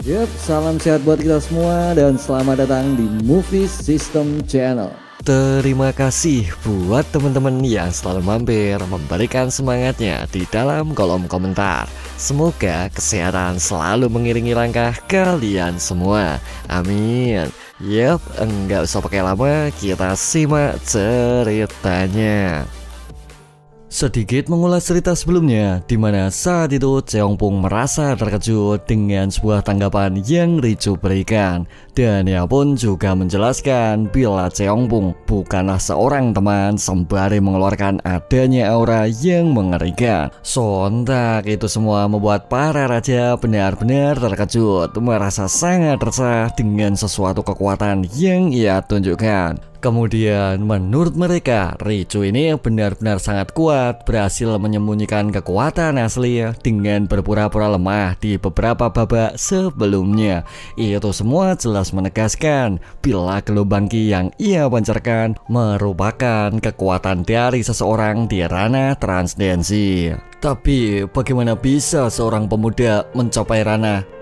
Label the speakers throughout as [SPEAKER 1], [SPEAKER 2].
[SPEAKER 1] Yap, salam sehat buat kita semua dan selamat datang di Movie System Channel.
[SPEAKER 2] Terima kasih buat teman-teman yang selalu mampir memberikan semangatnya di dalam kolom komentar. Semoga kesehatan selalu mengiringi langkah kalian semua. Amin. Yap, enggak usah pakai lama, kita simak ceritanya. Sedikit mengulas cerita sebelumnya, di mana saat itu Cheongpong merasa terkejut dengan sebuah tanggapan yang Ricu berikan. Dan ia pun juga menjelaskan bila Cheongpong bukanlah seorang teman sembari mengeluarkan adanya aura yang mengerikan. Sontak itu semua membuat para raja benar-benar terkejut, merasa sangat resah dengan sesuatu kekuatan yang ia tunjukkan. Kemudian menurut mereka, Ricu ini benar-benar sangat kuat, berhasil menyembunyikan kekuatan asli dengan berpura-pura lemah di beberapa babak sebelumnya. Itu semua jelas menegaskan bila gelombang ki yang ia pancarkan merupakan kekuatan dari seseorang di ranah transdensi. Tapi bagaimana bisa seorang pemuda mencapai ranah?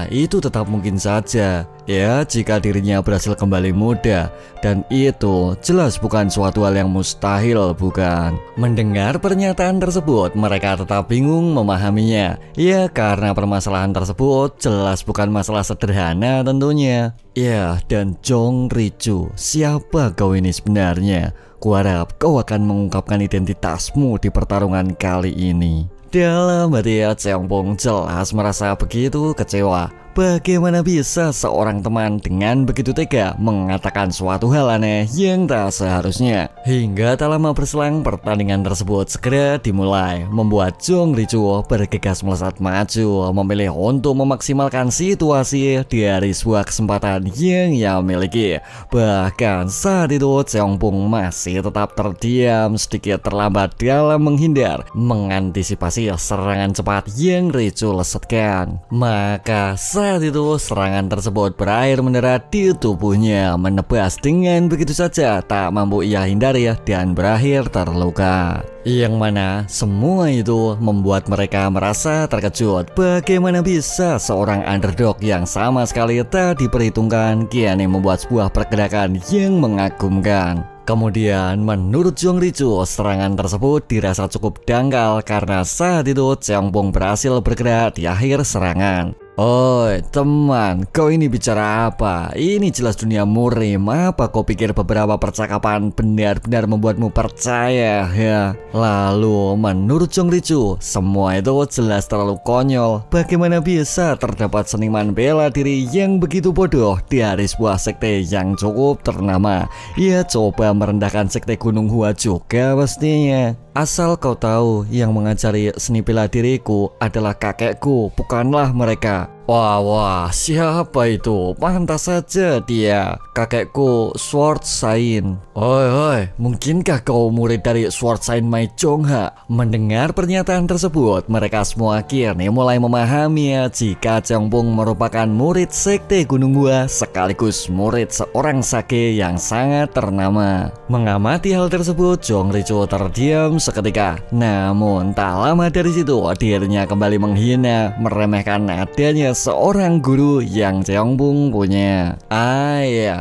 [SPEAKER 2] Itu tetap mungkin saja ya jika dirinya berhasil kembali muda. Dan itu jelas bukan suatu hal yang mustahil, bukan? Mendengar pernyataan tersebut, mereka tetap bingung memahaminya. Ya, karena permasalahan tersebut jelas bukan masalah sederhana tentunya. Ya, dan Jong Ricu, siapa kau ini sebenarnya? Kuharap kau akan mengungkapkan identitasmu di pertarungan kali ini. Dalam hati Cheongpong jelas merasa begitu kecewa. Bagaimana bisa seorang teman dengan begitu tega mengatakan suatu hal aneh yang tak seharusnya? Hingga tak lama berselang, pertandingan tersebut segera dimulai, membuat Jong Ricu bergegas melesat maju, memilih untuk memaksimalkan situasi dari sebuah kesempatan yang ia miliki. Bahkan saat itu Cheongpong masih tetap terdiam, sedikit terlambat dalam menghindar, mengantisipasi serangan cepat yang Ricu lesetkan. Maka saat itu serangan tersebut berakhir mendarat di tubuhnya, menebas dengan begitu saja, tak mampu ia hindari dan berakhir terluka. Yang mana semua itu membuat mereka merasa terkejut. Bagaimana bisa seorang underdog yang sama sekali tak diperhitungkan kini membuat sebuah pergerakan yang mengagumkan. Kemudian menurut Jong Ricu, serangan tersebut dirasa cukup dangkal karena saat itu Cheongpong berhasil bergerak di akhir serangan. Oi teman, kau ini bicara apa? Ini jelas dunia murim. Apa kau pikir beberapa percakapan benar-benar membuatmu percaya ya? Lalu menurut Jong Ricu, semua itu jelas terlalu konyol. Bagaimana bisa terdapat seniman bela diri yang begitu bodoh dari sebuah sekte yang cukup ternama? Ia coba merendahkan sekte Gunung Hua juga pastinya. Asal kau tahu, yang mengajari seni bela diriku adalah kakekku, bukanlah mereka. Wah, siapa itu? Pantas saja dia kakekku, Sword Sain. Oi, mungkinkah kau murid dari Sword Sain Mai Chongha? Mendengar pernyataan tersebut, mereka semua kini mulai memahami jika Cheongpong merupakan murid sekte Gunung Hua sekaligus murid seorang sage yang sangat ternama. Mengamati hal tersebut, Jong Ricu terdiam seketika. Namun tak lama dari situ, dirinya kembali menghina, meremehkan adanya seorang guru yang Cheongpong punya.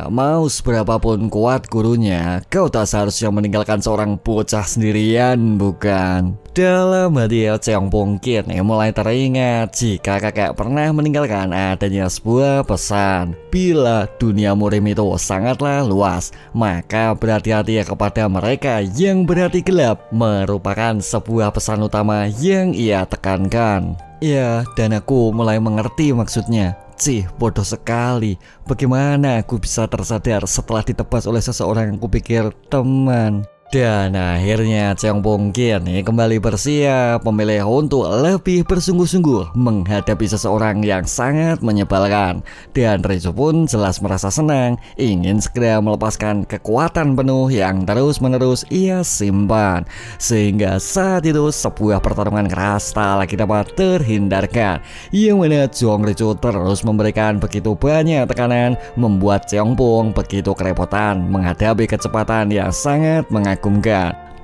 [SPEAKER 2] Mau seberapapun kuat gurunya, kau tak seharusnya meninggalkan seorang bocah sendirian, bukan? Dalam hati Cheongpong kini mulai teringat jika kakek pernah meninggalkan adanya sebuah pesan. Bila dunia murim itu sangatlah luas, maka berhati-hati kepada mereka yang berhati gelap merupakan sebuah pesan utama yang ia tekankan. Ya, dan aku mulai mengerti maksudnya. Bodoh sekali. Bagaimana aku bisa tersadar setelah ditebas oleh seseorang yang kupikir teman? Dan akhirnya Cheongpong kini kembali bersiap, memilih untuk lebih bersungguh-sungguh menghadapi seseorang yang sangat menyebalkan. Dan Ricu pun jelas merasa senang, ingin segera melepaskan kekuatan penuh yang terus-menerus ia simpan. Sehingga saat itu sebuah pertarungan keras tak lagi dapat terhindarkan, yang mana Jong Ricu terus memberikan begitu banyak tekanan, membuat Cheongpong begitu kerepotan menghadapi kecepatan yang sangat mengagumkan.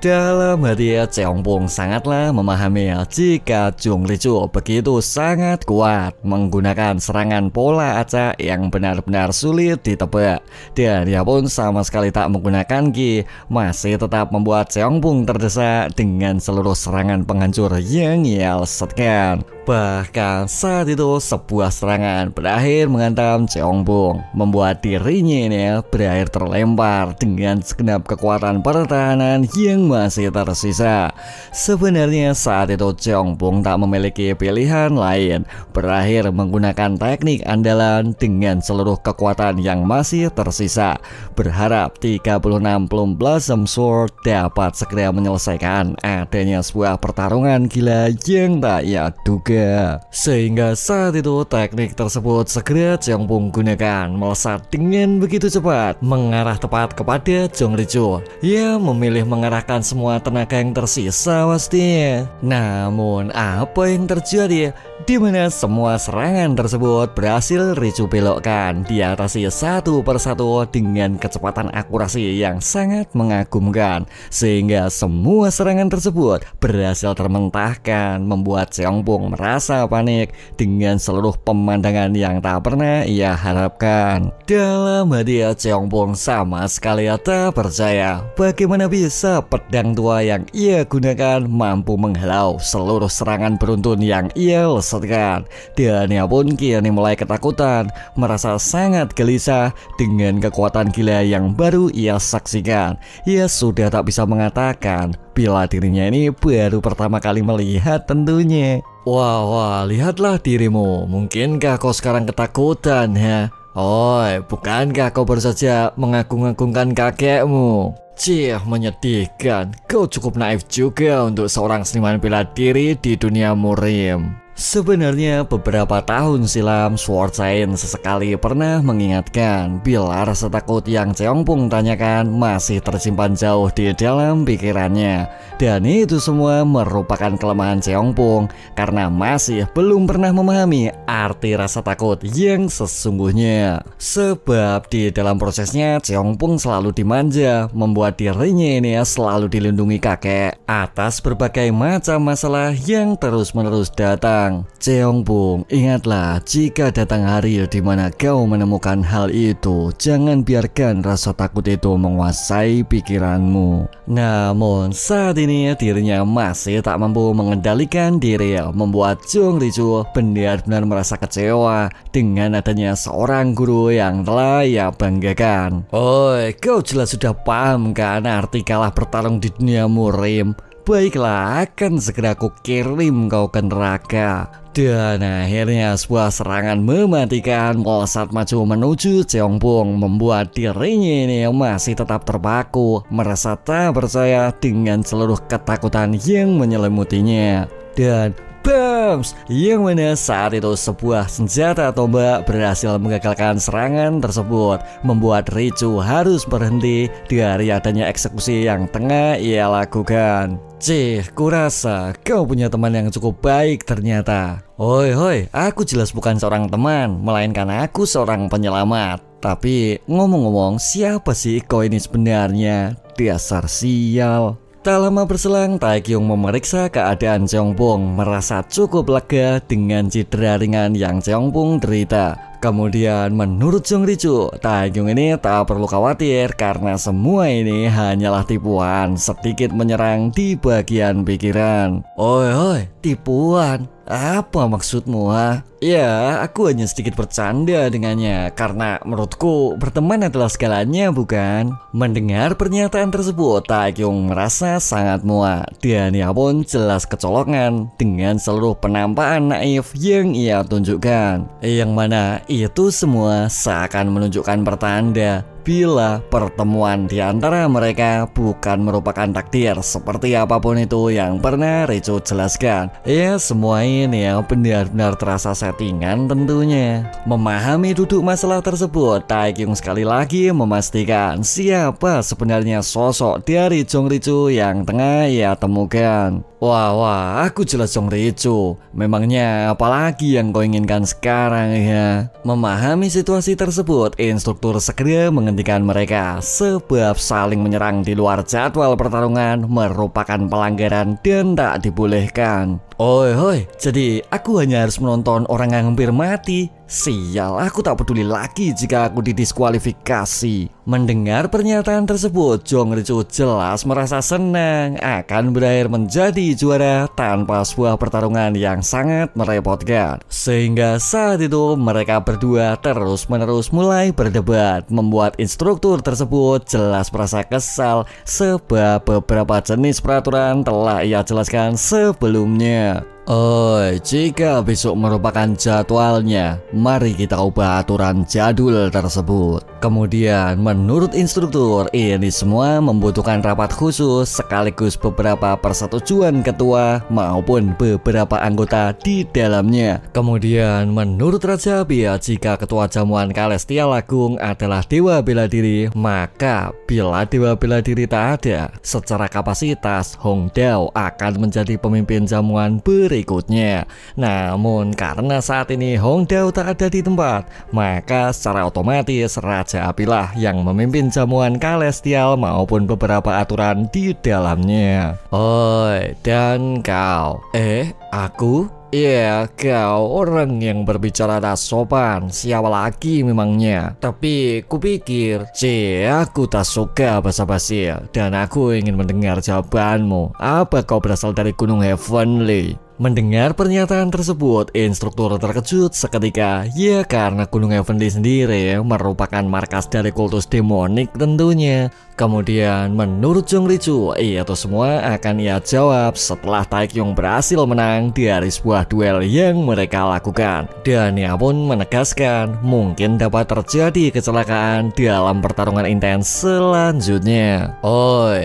[SPEAKER 2] Dalam hati Cheongbong sangatlah memahami jika Jung Richu begitu sangat kuat menggunakan serangan pola acak yang benar-benar sulit ditebak. Dan dia pun sama sekali tak menggunakan Ki, masih tetap membuat Cheongbong terdesak dengan seluruh serangan penghancur yang ia lesetkan. Bahkan saat itu sebuah serangan berakhir menghantam Cheongbong, membuat dirinya ini berakhir terlempar dengan segenap kekuatan pertahanan yang masih tersisa. Sebenarnya saat itu Cheongbong tak memiliki pilihan lain, berakhir menggunakan teknik andalan dengan seluruh kekuatan yang masih tersisa, berharap 36 Plum Blossom Sword dapat segera menyelesaikan adanya sebuah pertarungan gila yang tak ia duga. Sehingga saat itu teknik tersebut segera Cheongbong gunakan, melesat dengan begitu cepat mengarah tepat kepada Jung Richu. Ia memilih mengarahkan semua tenaga yang tersisa pastinya. Namun apa yang terjadi? Di mana semua serangan tersebut berhasil Richu belokkan, diatasi satu persatu dengan kecepatan akurasi yang sangat mengagumkan, sehingga semua serangan tersebut berhasil termentahkan, membuat Cheongbong merasa panik dengan seluruh pemandangan yang tak pernah ia harapkan. Dalam hati Cheongbong sama sekali tak percaya bagaimana bisa pedang tua yang ia gunakan mampu menghalau seluruh serangan beruntun yang ia lesetkan. Dan ia pun kini mulai ketakutan, merasa sangat gelisah dengan kekuatan gila yang baru ia saksikan. Ia sudah tak bisa mengatakan bila dirinya ini baru pertama kali melihat tentunya. Wah, lihatlah dirimu. Mungkinkah kau sekarang ketakutan ya? Oi, bukankah kau baru saja mengagung-agungkan kakekmu? Cih, menyedihkan. Kau cukup naif juga untuk seorang seniman bela diri di dunia murim. Sebenarnya beberapa tahun silam Sword Saint sesekali pernah mengingatkan bila rasa takut yang Cheongbong tanyakan masih tersimpan jauh di dalam pikirannya. Dan itu semua merupakan kelemahan Cheongbong karena masih belum pernah memahami arti rasa takut yang sesungguhnya. Sebab di dalam prosesnya Cheongbong selalu dimanja, membuat dirinya ini selalu dilindungi kakek atas berbagai macam masalah yang terus-menerus datang. Cheongbong, ingatlah jika datang hari di mana kau menemukan hal itu, jangan biarkan rasa takut itu menguasai pikiranmu. Namun saat ini dirinya masih tak mampu mengendalikan diri, membuat Jung Richu benar-benar merasa kecewa dengan adanya seorang guru yang telah ia banggakan. Oi, kau jelas sudah paham kan arti kalah bertarung di dunia murim? Baiklah, akan segera aku kirim kau ke neraka. Dan akhirnya sebuah serangan mematikan melesat maju menuju Cheongbong, membuat dirinya ini masih tetap terpaku, merasa tak percaya dengan seluruh ketakutan yang menyelimutinya. Dan Bams! Yang mana saat itu sebuah senjata tombak berhasil menggagalkan serangan tersebut, membuat Richu harus berhenti dari adanya eksekusi yang tengah ia lakukan. Cih, kurasa kau punya teman yang cukup baik ternyata. Hoi, aku jelas bukan seorang teman, melainkan aku seorang penyelamat. Tapi ngomong-ngomong, siapa sih kau ini sebenarnya? Dasar sial. Tak lama berselang, Taekyung memeriksa keadaan Cheongbong, merasa cukup lega dengan cedera ringan yang Cheongbong derita. Kemudian menurut Jung Richu, Taekyung ini tak perlu khawatir karena semua ini hanyalah tipuan, sedikit menyerang di bagian pikiran. Oi, tipuan? Apa maksudmu ha? Ya, aku hanya sedikit bercanda dengannya karena menurutku berteman adalah segalanya, bukan? Mendengar pernyataan tersebut, Taekyung merasa sangat muak dan ia pun jelas kecolongan dengan seluruh penampakan naif yang ia tunjukkan. Yang mana itu semua seakan menunjukkan pertanda bila pertemuan di antara mereka bukan merupakan takdir seperti apapun itu yang pernah Richu jelaskan. Ya, semua ini ya benar-benar terasa settingan tentunya. Memahami duduk masalah tersebut, Taekyung sekali lagi memastikan siapa sebenarnya sosok dari Jung Richu yang tengah ia temukan. Wah, aku jelas Jung Richu. Memangnya apalagi yang kau inginkan sekarang ya? Memahami situasi tersebut, instruktur segera mengenai menghentikan mereka, sebab saling menyerang di luar jadwal pertarungan merupakan pelanggaran dan tak dibolehkan. Oi, jadi aku hanya harus menonton orang yang hampir mati. Sial, aku tak peduli lagi jika aku didiskualifikasi. Mendengar pernyataan tersebut, Jong Ri-chu jelas merasa senang akan berakhir menjadi juara tanpa sebuah pertarungan yang sangat merepotkan. Sehingga saat itu mereka berdua terus-menerus mulai berdebat, membuat instruktur tersebut jelas merasa kesal sebab beberapa jenis peraturan telah ia jelaskan sebelumnya. Jika besok merupakan jadwalnya, mari kita ubah aturan jadul tersebut. Kemudian menurut instruktur, ini semua membutuhkan rapat khusus sekaligus beberapa persetujuan ketua maupun beberapa anggota di dalamnya. Kemudian menurut Raja Bia, jika ketua jamuan Celestial Agung adalah dewa bela diri, maka bila dewa bela diri tak ada, secara kapasitas Hong Dao akan menjadi pemimpin jamuan berikutnya. Namun karena saat ini Hong Dao tak ada di tempat, maka secara otomatis Raja Apilah yang memimpin jamuan Celestial maupun beberapa aturan di dalamnya. Dan kau? Aku? Iya, kau orang yang berbicara tak sopan. Siapa lagi memangnya? Tapi kupikir, aku tak suka basa-basi dan aku ingin mendengar jawabanmu. Apa kau berasal dari Gunung Heavenly? Mendengar pernyataan tersebut, instruktur terkejut seketika. Ya, karena Gunung Heavenly sendiri merupakan markas dari kultus demonik tentunya. Kemudian menurut Jong Ri-chu, itu semua akan ia jawab setelah Taekyung berhasil menang dari sebuah duel yang mereka lakukan. Dan ia pun menegaskan mungkin dapat terjadi kecelakaan dalam pertarungan intens selanjutnya.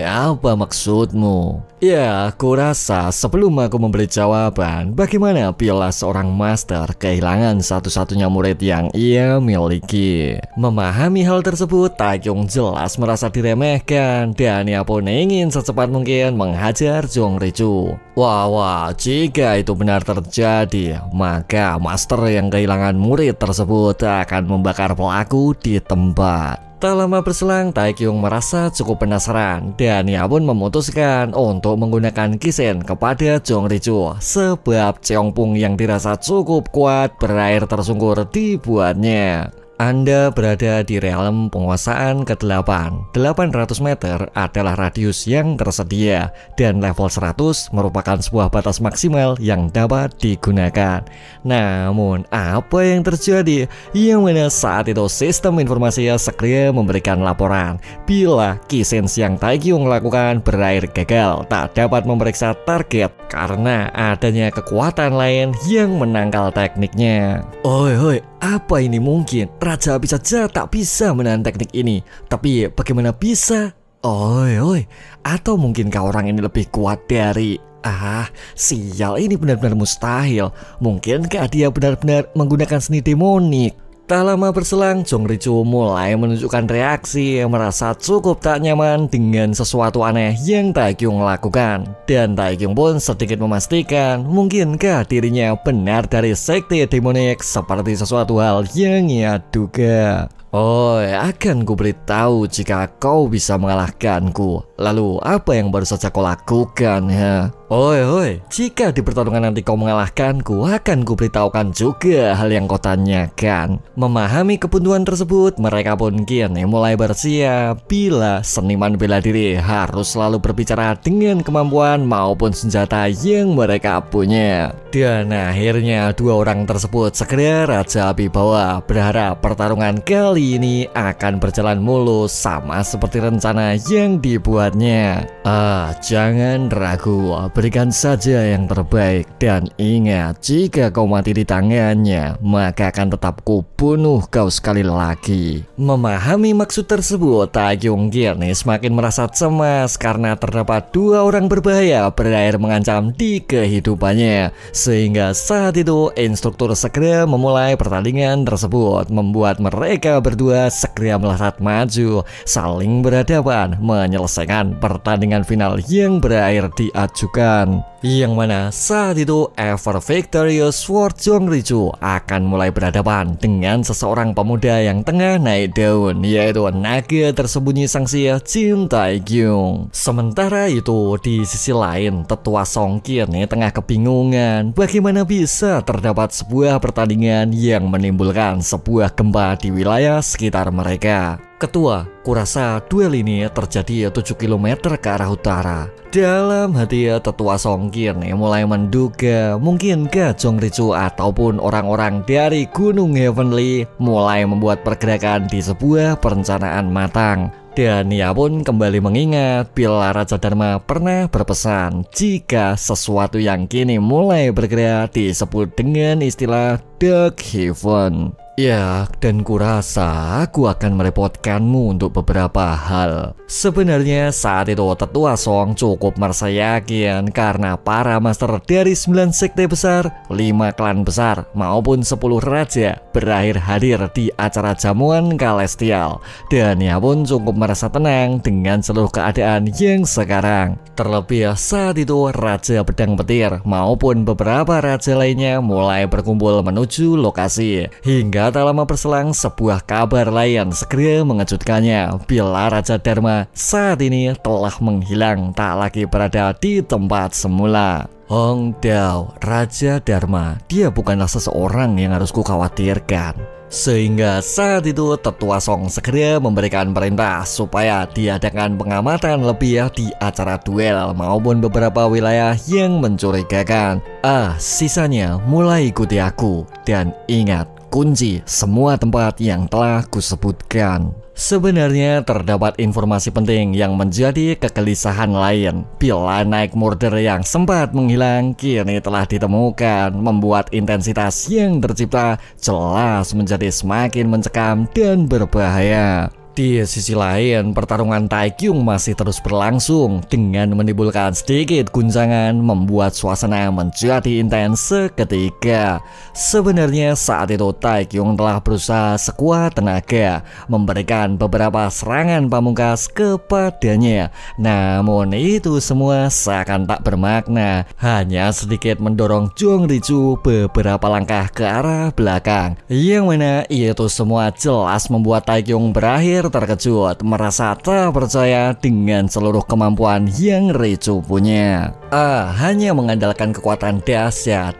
[SPEAKER 2] Apa maksudmu? Ya, aku rasa sebelum aku memberi jawaban, bagaimana bila seorang master kehilangan satu-satunya murid yang ia miliki? Memahami hal tersebut, Taekyung jelas merasa diremehkan dan ia pun ingin secepat mungkin menghajar Jong Ri-chu. Wah, jika itu benar terjadi, maka master yang kehilangan murid tersebut akan membakar pelaku di tempat. Tak lama berselang, Taekyung merasa cukup penasaran dan ia pun memutuskan untuk menggunakan Kisen kepada Jong Ri-chu sebab Cheongpung yang dirasa cukup kuat berakhir tersungkur dibuatnya. Anda berada di realm penguasaan ke-8. 800 meter adalah radius yang tersedia dan level 100 merupakan sebuah batas maksimal yang dapat digunakan. Namun apa yang terjadi? Yang mana saat itu sistem informasi segera memberikan laporan bila Kisens yang Taekyung lakukan berakhir gagal, tak dapat memeriksa target karena adanya kekuatan lain yang menangkal tekniknya. Apa ini mungkin? Raja Api saja tak bisa menahan teknik ini. Tapi bagaimana bisa? Atau mungkinkah orang ini lebih kuat dari... sial, ini benar-benar mustahil. Mungkinkah dia benar-benar menggunakan seni demonik? Tak lama berselang, Jong Ri-chu mulai menunjukkan reaksi yang merasa cukup tak nyaman dengan sesuatu aneh yang Taekyung lakukan. Dan Taekyung pun sedikit memastikan mungkinkah dirinya benar dari sekte demonik seperti sesuatu hal yang ia duga. Akan ku beritahu jika kau bisa mengalahkanku. Lalu apa yang baru saja kau lakukan, ya? Jika di pertarungan nanti kau mengalahkanku, akan ku beritahukan juga hal yang kau tanyakan. Memahami kebuntuan tersebut, mereka pun kini mulai bersiap bila seniman bela diri harus selalu berbicara dengan kemampuan maupun senjata yang mereka punya. Dan akhirnya dua orang tersebut segera Raja Api bawa, berharap pertarungan kali ini akan berjalan mulus sama seperti rencana yang dibuatnya. Jangan ragu, berikan saja yang terbaik. Dan ingat, jika kau mati di tangannya, maka akan tetap kubunuh kau sekali lagi. Memahami maksud tersebut, Taekyung kini semakin merasa cemas karena terdapat dua orang berbahaya berakhir mengancam di kehidupannya. Sehingga saat itu instruktur segera memulai pertandingan tersebut, membuat mereka berdua segera melesat maju, saling berhadapan, menyelesaikan pertandingan final yang berakhir diajukan. pertempuran. Yang mana saat itu Ever Victorious Sword Jongrichu akan mulai berhadapan dengan seseorang pemuda yang tengah naik daun, yaitu naga tersembunyi sangsi Jin Taekyung. Sementara itu di sisi lain Tetua Songkin tengah kebingungan bagaimana bisa terdapat sebuah pertandingan yang menimbulkan sebuah gempa di wilayah sekitar mereka. Ketua, kurasa duel ini terjadi 7 km ke arah utara. Dalam hati Tetua Songkin mulai menduga mungkinkah Jongrichu ataupun orang-orang dari Gunung Heavenly mulai membuat pergerakan di sebuah perencanaan matang. Dan ia pun kembali mengingat bila Raja Dharma pernah berpesan jika sesuatu yang kini mulai bergerak disebut dengan istilah Dark Heaven. Ya, dan kurasa aku akan merepotkanmu untuk beberapa hal. Sebenarnya saat itu Tetua Song cukup merasa yakin karena para master dari 9 sekte besar, 5 klan besar, maupun 10 raja berakhir hadir di acara jamuan Celestial. Dan ia pun cukup merasa tenang dengan seluruh keadaan yang sekarang. Terlebih saat itu Raja Pedang Petir maupun beberapa raja lainnya mulai berkumpul menuju lokasi. Hingga tak lama berselang sebuah kabar lain segera mengejutkannya bila Raja Dharma saat ini telah menghilang, tak lagi berada di tempat semula. Hong Dao, Raja Dharma, dia bukanlah seseorang yang harus kukhawatirkan. Sehingga saat itu Tetua Song segera memberikan perintah supaya diadakan pengamatan lebih di acara duel maupun beberapa wilayah yang mencurigakan. Sisanya mulai ikuti aku dan ingat, kunci semua tempat yang telah kusebutkan. Sebenarnya terdapat informasi penting yang menjadi kegelisahan lain bila Night Murder yang sempat menghilang kini telah ditemukan, membuat intensitas yang tercipta jelas menjadi semakin mencekam dan berbahaya. Di sisi lain, pertarungan Taekyung masih terus berlangsung dengan menimbulkan sedikit guncangan, membuat suasana menjadi intens seketika. Sebenarnya saat itu Taekyung telah berusaha sekuat tenaga memberikan beberapa serangan pamungkas kepadanya. Namun itu semua seakan tak bermakna, hanya sedikit mendorong Jongrichu beberapa langkah ke arah belakang. Yang mana itu semua jelas membuat Taekyung berakhir terkejut, merasa tak percaya dengan seluruh kemampuan yang Richu punya. Hanya mengandalkan kekuatan dahsyat.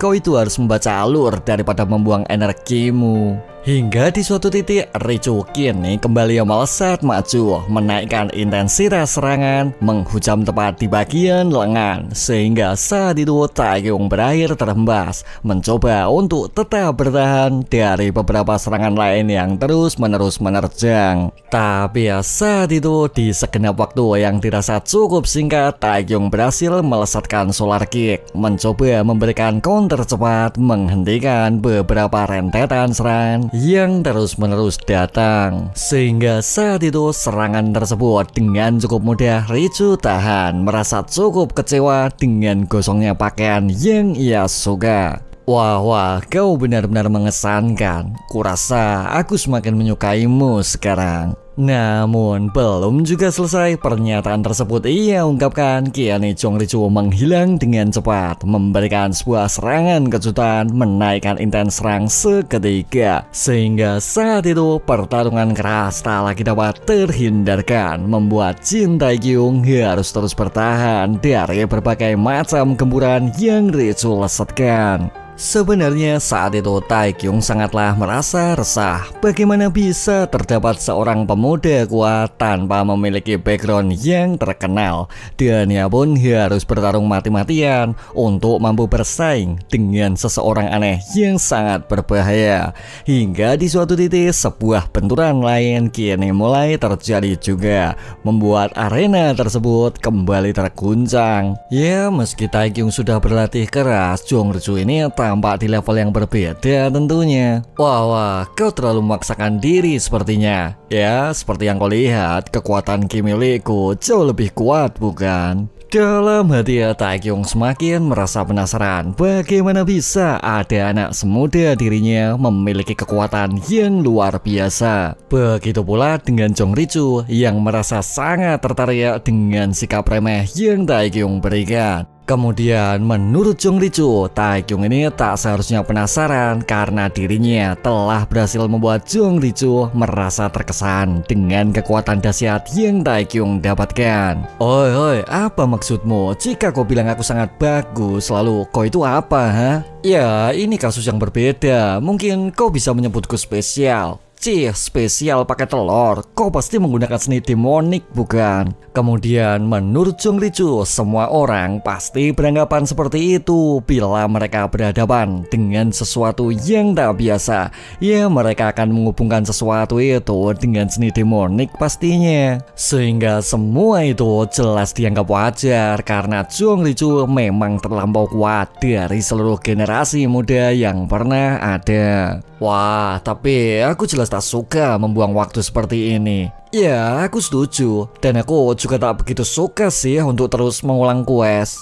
[SPEAKER 2] Kau itu harus membaca alur daripada membuang energimu. Hingga di suatu titik Richu kini kembali melesat maju, menaikkan intensitas serangan, menghujam tepat di bagian lengan. Sehingga saat itu Taekyung berakhir terhempas, mencoba untuk tetap bertahan dari beberapa serangan lain yang terus-menerus menerjang. Tapi saat itu di segenap waktu yang dirasa cukup singkat, Taekyung berhasil melesatkan Solar Kick, mencoba memberikan counter cepat, menghentikan beberapa rentetan serangan yang terus-menerus datang. Sehingga saat itu serangan tersebut dengan cukup mudah Richu tahan, merasa cukup kecewa dengan gosongnya pakaian yang ia suka. Wah, kau benar-benar mengesankan. Kurasa aku semakin menyukaimu sekarang. Namun belum juga selesai pernyataan tersebut ia ungkapkan, kini Jongrichu menghilang dengan cepat, memberikan sebuah serangan kejutan, menaikkan intens serang seketika. Sehingga saat itu pertarungan keras tak lagi dapat terhindarkan, membuat Jin Taekyung harus terus bertahan dari berbagai macam gempuran yang Richu lesetkan. Sebenarnya saat itu Taekyung sangatlah merasa resah. Bagaimana bisa terdapat seorang pemuda kuat tanpa memiliki background yang terkenal, dan ia pun harus bertarung mati-matian untuk mampu bersaing dengan seseorang aneh yang sangat berbahaya. Hingga di suatu titik sebuah benturan lain kini mulai terjadi juga, membuat arena tersebut kembali terguncang. Ya, meski Taekyung sudah berlatih keras, Jongrichu ini tampak di level yang berbeda tentunya. Wah, kau terlalu memaksakan diri sepertinya. Ya, seperti yang kau lihat, kekuatan Ki milikku jauh lebih kuat, bukan? Dalam hati Taekyung semakin merasa penasaran bagaimana bisa ada anak semuda dirinya memiliki kekuatan yang luar biasa. Begitu pula dengan Jong Richu yang merasa sangat tertarik dengan sikap remeh yang Taekyung berikan. Kemudian menurut Jong Richu, Taekyung ini tak seharusnya penasaran karena dirinya telah berhasil membuat Jong Richu merasa terkesan dengan kekuatan dahsyat yang Taekyung dapatkan. Oi, apa maksudmu? Jika kau bilang aku sangat bagus, lalu kau itu apa, ha? Ya, ini kasus yang berbeda. Mungkin kau bisa menyebutku spesial. Spesial pakai telur. Kau pasti menggunakan seni demonik, bukan? Kemudian menurut Jong Richu, semua orang pasti beranggapan seperti itu bila mereka berhadapan dengan sesuatu yang tak biasa. Ya, mereka akan menghubungkan sesuatu itu dengan seni demonik pastinya. Sehingga semua itu jelas dianggap wajar karena Jong Richu memang terlampau kuat dari seluruh generasi muda yang pernah ada. Wah, tapi aku jelas tak suka membuang waktu seperti ini. Ya, aku setuju. Dan aku juga tak begitu suka sih untuk terus mengulang quest.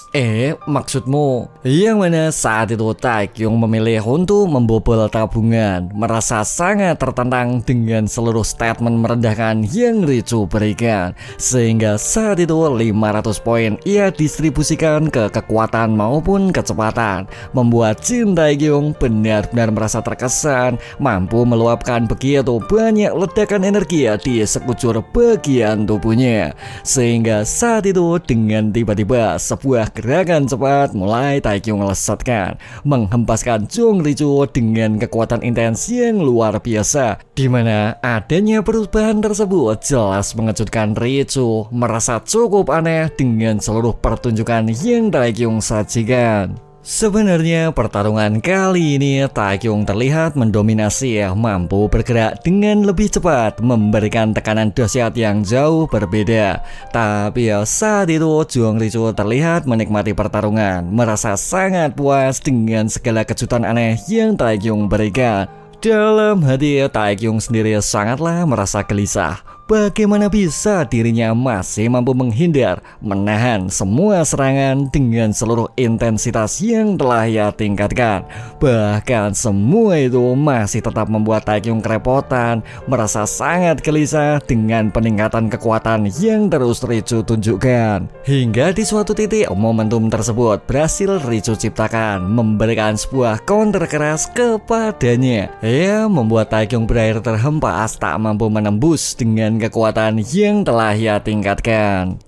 [SPEAKER 2] Maksudmu? Yang mana saat itu Taekyung memilih untuk membobol tabungan, merasa sangat tertantang dengan seluruh statement merendahkan yang Richu berikan. Sehingga saat itu 500 poin ia distribusikan ke kekuatan maupun kecepatan, membuat Jin Taekyung benar-benar merasa terkesan, mampu meluapkan begitu banyak ledakan energi di sekujur bagian tubuhnya. Sehingga saat itu dengan tiba-tiba sebuah gerakan cepat mulai Taekyung lesatkan, menghempaskan Jong Richu dengan kekuatan intens yang luar biasa, di mana adanya perubahan tersebut jelas mengejutkan Richu, merasa cukup aneh dengan seluruh pertunjukan yang Taekyung sajikan. Sebenarnya pertarungan kali ini Taekyung terlihat mendominasi, mampu bergerak dengan lebih cepat, memberikan tekanan dahsyat yang jauh berbeda. Tapi saat itu Jong Richu terlihat menikmati pertarungan, merasa sangat puas dengan segala kejutan aneh yang Taekyung berikan. Dalam hati Taekyung sendiri sangatlah merasa gelisah. Bagaimana bisa dirinya masih mampu menghindar, menahan semua serangan dengan seluruh intensitas yang telah ia tingkatkan. Bahkan semua itu masih tetap membuat Taekyung kerepotan, merasa sangat gelisah dengan peningkatan kekuatan yang terus Richu tunjukkan. Hingga di suatu titik momentum tersebut berhasil Richu ciptakan, memberikan sebuah counter keras kepadanya. Ia membuat Taekyung berakhir terhempas, tak mampu menembus dengan kekuatan yang telah ia tingkatkan.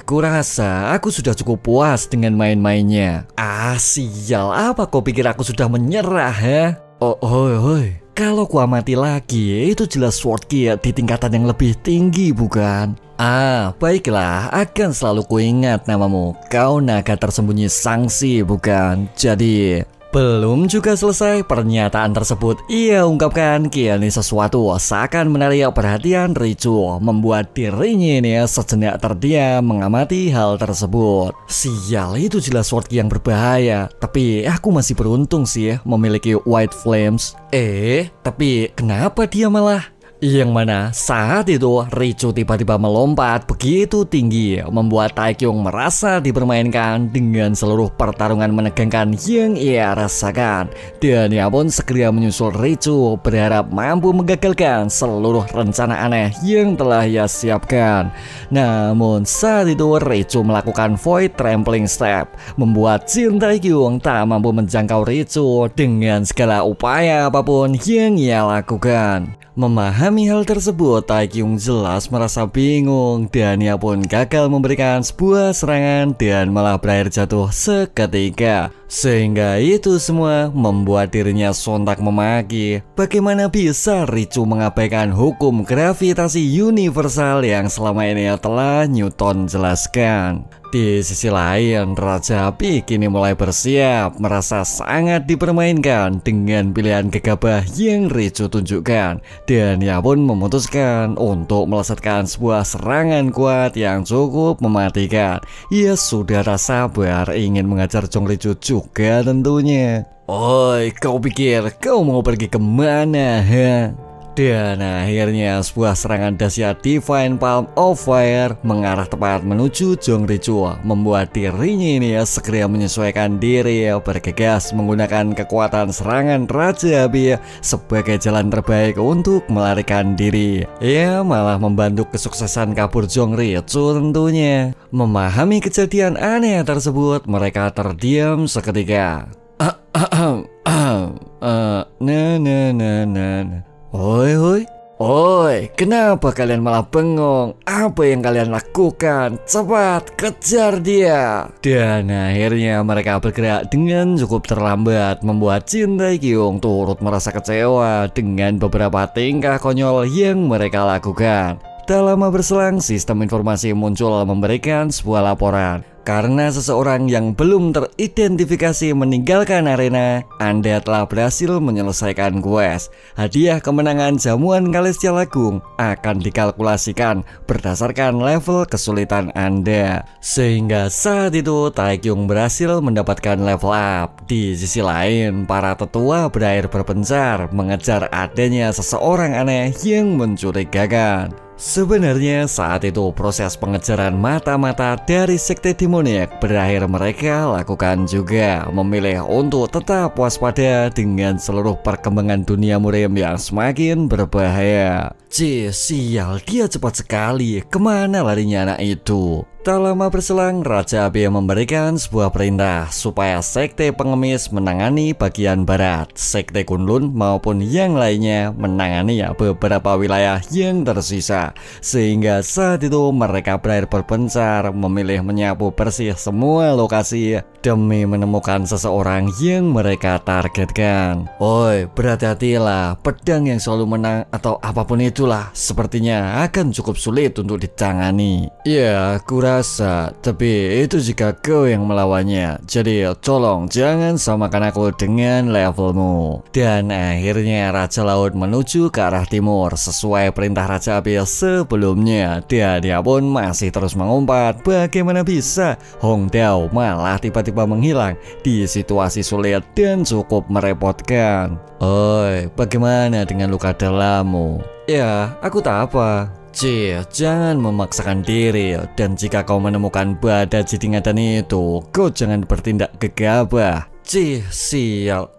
[SPEAKER 2] Kurasa aku sudah cukup puas dengan main-mainnya. Sial, apa kau pikir aku sudah menyerah, ha? Kalau ku amati lagi, itu jelas Sword Ki di tingkatan yang lebih tinggi, bukan? Baiklah, akan selalu kuingat namamu. Kau naga tersembunyi Sangsi, bukan? Jadi belum juga selesai pernyataan tersebut, ia ungkapkan kini sesuatu seakan menarik perhatian Richu, membuat dirinya ini sejenak terdiam mengamati hal tersebut. Sial, itu jelas Sword Ki yang berbahaya. Tapi aku masih beruntung sih memiliki White Flames. Tapi kenapa dia malah? Yang mana saat itu Richu tiba-tiba melompat begitu tinggi, membuat Taekyung merasa dipermainkan dengan seluruh pertarungan menegangkan yang ia rasakan. Dan ia pun segera menyusul Richu, berharap mampu menggagalkan seluruh rencana aneh yang telah ia siapkan. Namun saat itu Richu melakukan Void Trampling Step, membuat Jin Taekyung tak mampu menjangkau Richu dengan segala upaya apapun yang ia lakukan. Memahami hal tersebut, Taekyung jelas merasa bingung dan ia pun gagal memberikan sebuah serangan dan malah berakhir jatuh seketika. Sehingga itu semua membuat dirinya sontak memaki, bagaimana bisa Richu mengabaikan hukum gravitasi universal yang selama ini telah Newton jelaskan. Di sisi lain, Raja Api kini mulai bersiap, merasa sangat dipermainkan dengan pilihan gegabah yang Richu tunjukkan. Dan ia pun memutuskan untuk melesatkan sebuah serangan kuat yang cukup mematikan. Ia sudah tak sabar ingin mengajar Jong Richu juga tentunya. Kau pikir kau mau pergi kemana, ha? Dan akhirnya sebuah serangan dahsyat Divine Palm of Fire mengarah tepat menuju Jongricho, membuat dirinya ini segera menyesuaikan diri, bergegas menggunakan kekuatan serangan Raja Api sebagai jalan terbaik untuk melarikan diri. Ia malah membantu kesuksesan kabur Jongricho tentunya. Memahami kejadian aneh tersebut, mereka terdiam seketika. Oi, kenapa kalian malah bengong? Apa yang kalian lakukan? Cepat, kejar dia! Dan akhirnya mereka bergerak dengan cukup terlambat, membuat Jin Taekyung turut merasa kecewa dengan beberapa tingkah konyol yang mereka lakukan. Tak lama berselang, sistem informasi muncul memberikan sebuah laporan. Karena seseorang yang belum teridentifikasi meninggalkan arena, Anda telah berhasil menyelesaikan quest. Hadiah kemenangan jamuan Celestial Agung akan dikalkulasikan berdasarkan level kesulitan Anda. Sehingga saat itu Taekyung berhasil mendapatkan level up. Di sisi lain, para tetua berakhir berpencar mengejar adanya seseorang aneh yang mencurigakan. Sebenarnya saat itu proses pengejaran mata-mata dari sekte demoniak berakhir mereka lakukan juga, memilih untuk tetap waspada dengan seluruh perkembangan dunia murim yang semakin berbahaya. Sial, dia cepat sekali. Kemana larinya anak itu? Tak lama berselang, Raja Api memberikan sebuah perintah supaya sekte pengemis menangani bagian barat, sekte Kunlun maupun yang lainnya menangani beberapa wilayah yang tersisa. Sehingga saat itu mereka berakhir berpencar, memilih menyapu bersih semua lokasi demi menemukan seseorang yang mereka targetkan. Oi, berhati-hatilah, pedang yang selalu menang atau apapun itulah sepertinya akan cukup sulit untuk ditangani. Ya, kurasa, tapi itu jika kau yang melawannya. Jadi tolong jangan samakan aku dengan levelmu. Dan akhirnya Raja Laut menuju ke arah timur sesuai perintah Raja Api sebelumnya. Dia pun masih terus mengumpat. Bagaimana bisa Hong Dao malah tiba-tiba menghilang di situasi sulit dan cukup merepotkan. Oi, bagaimana dengan luka dalammu? Ya, aku tak apa. Jangan memaksakan diri, dan jika kau menemukan badan jidingatan itu, kau jangan bertindak gegabah. Sial.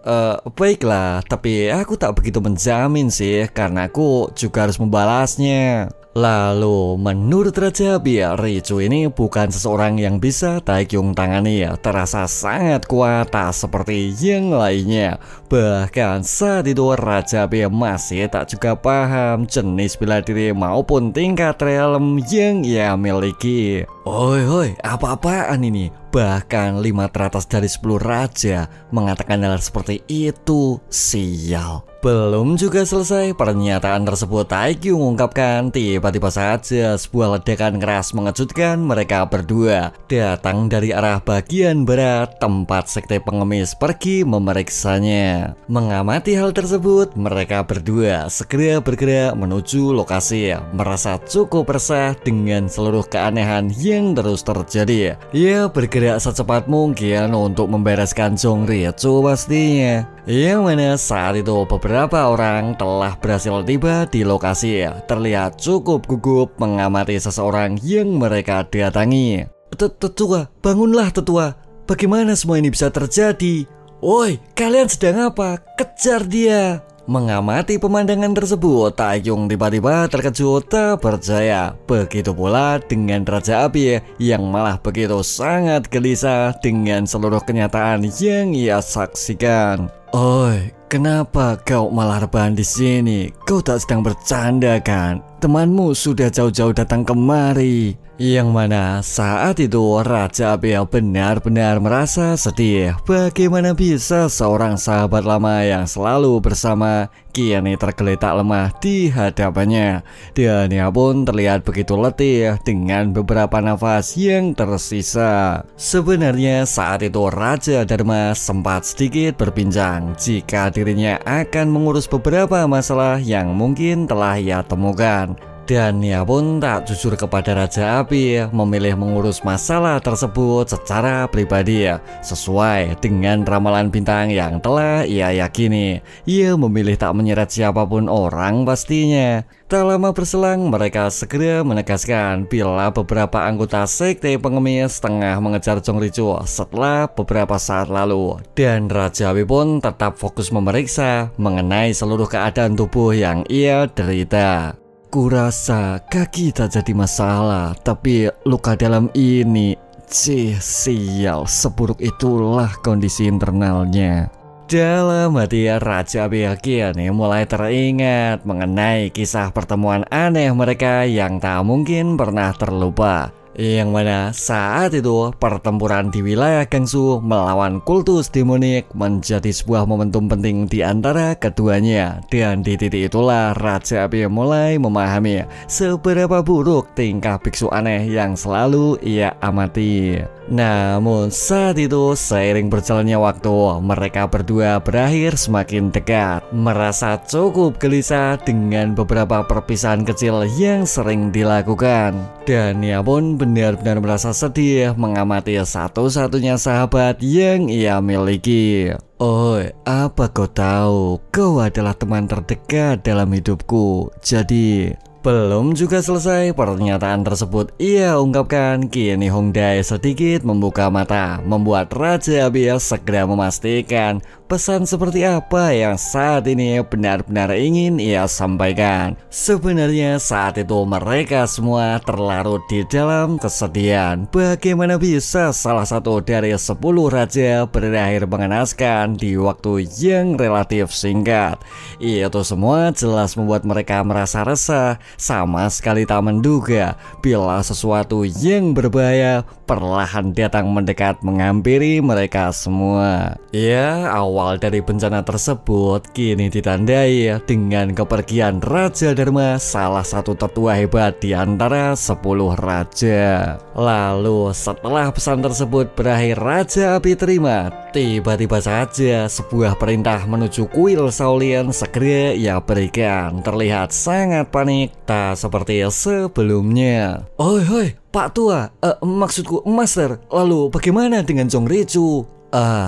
[SPEAKER 2] Baiklah, tapi aku tak begitu menjamin sih, karena aku juga harus membalasnya. Lalu, menurut Raja Api, Richu ini bukan seseorang yang bisa Taekyung tangani, terasa sangat kuat tak seperti yang lainnya. Bahkan saat itu Raja Api masih tak juga paham jenis bela diri maupun tingkat realem yang ia miliki. Oi, apa-apaan ini? Bahkan 5 teratas dari 10 raja mengatakan hal seperti itu. Sial. Belum juga selesai pernyataan tersebut, Taekyung mengungkapkan tiba-tiba saja sebuah ledakan keras mengejutkan mereka berdua datang dari arah bagian barat tempat sekte pengemis pergi memeriksanya. Mengamati hal tersebut, mereka berdua segera bergerak menuju lokasi, merasa cukup resah dengan seluruh keanehan yang terus terjadi. Ia bergerak secepat mungkin untuk membereskan Jongricho pastinya. Yang mana saat itu beberapa orang telah berhasil tiba di lokasi, terlihat cukup gugup mengamati seseorang yang mereka datangi. Tetua, bangunlah tetua. Bagaimana semua ini bisa terjadi? Woi, kalian sedang apa? Kejar dia. Mengamati pemandangan tersebut, Taekyung tiba-tiba terkejut tak percaya. Begitu pula dengan Raja Api yang malah begitu sangat gelisah dengan seluruh kenyataan yang ia saksikan. Oi, kenapa kau malah rebahan di sini? Kau tak sedang bercanda kan? Temanmu sudah jauh-jauh datang kemari. Yang mana saat itu Raja Api benar-benar merasa sedih. Bagaimana bisa seorang sahabat lama yang selalu bersama kini tergeletak lemah di hadapannya. Dan ia pun terlihat begitu letih dengan beberapa nafas yang tersisa. Sebenarnya saat itu Raja Dharma sempat sedikit berbincang jika dirinya akan mengurus beberapa masalah yang mungkin telah ia temukan. Dan ia pun tak jujur kepada Raja Api, memilih mengurus masalah tersebut secara pribadi sesuai dengan ramalan bintang yang telah ia yakini. Ia memilih tak menyeret siapapun orang pastinya. Tak lama berselang mereka segera menegaskan bila beberapa anggota sekte pengemis tengah mengejar Jongricho setelah beberapa saat lalu. Dan Raja Api pun tetap fokus memeriksa mengenai seluruh keadaan tubuh yang ia derita. Kurasa kaki tak jadi masalah, tapi luka dalam ini, sial, seburuk itulah kondisi internalnya. Dalam hati Raja Api kini mulai teringat mengenai kisah pertemuan aneh mereka yang tak mungkin pernah terlupa. Yang mana saat itu pertempuran di wilayah Gangsu melawan kultus demonik menjadi sebuah momentum penting di antara keduanya. Dan di titik itulah Raja Api mulai memahami seberapa buruk tingkah biksu aneh yang selalu ia amati. Namun saat itu seiring berjalannya waktu, mereka berdua berakhir semakin dekat. Merasa cukup gelisah dengan beberapa perpisahan kecil yang sering dilakukan. Dan ia pun benar-benar merasa sedih mengamati satu-satunya sahabat yang ia miliki. Oh, apa kau tahu? Kau adalah teman terdekat dalam hidupku. Jadi belum juga selesai pernyataan tersebut ia ungkapkan, kini Hongdae sedikit membuka mata, membuat Raja Api segera memastikan pesan seperti apa yang saat ini benar-benar ingin ia sampaikan. Sebenarnya saat itu mereka semua terlarut di dalam kesedihan. Bagaimana bisa salah satu dari 10 raja berakhir mengenaskan di waktu yang relatif singkat? Itu semua jelas membuat mereka merasa resah, sama sekali tak menduga bila sesuatu yang berbahaya perlahan datang mendekat menghampiri mereka semua. Ya, awal dari bencana tersebut kini ditandai dengan kepergian Raja Dharma, salah satu tetua hebat di antara 10 raja. Lalu setelah pesan tersebut berakhir Raja Api terima, tiba-tiba saja sebuah perintah menuju kuil Shaolin segera ia berikan. Terlihat sangat panik, tak seperti sebelumnya. Oi, Pak Tua, maksudku Master, lalu bagaimana dengan Jongricho?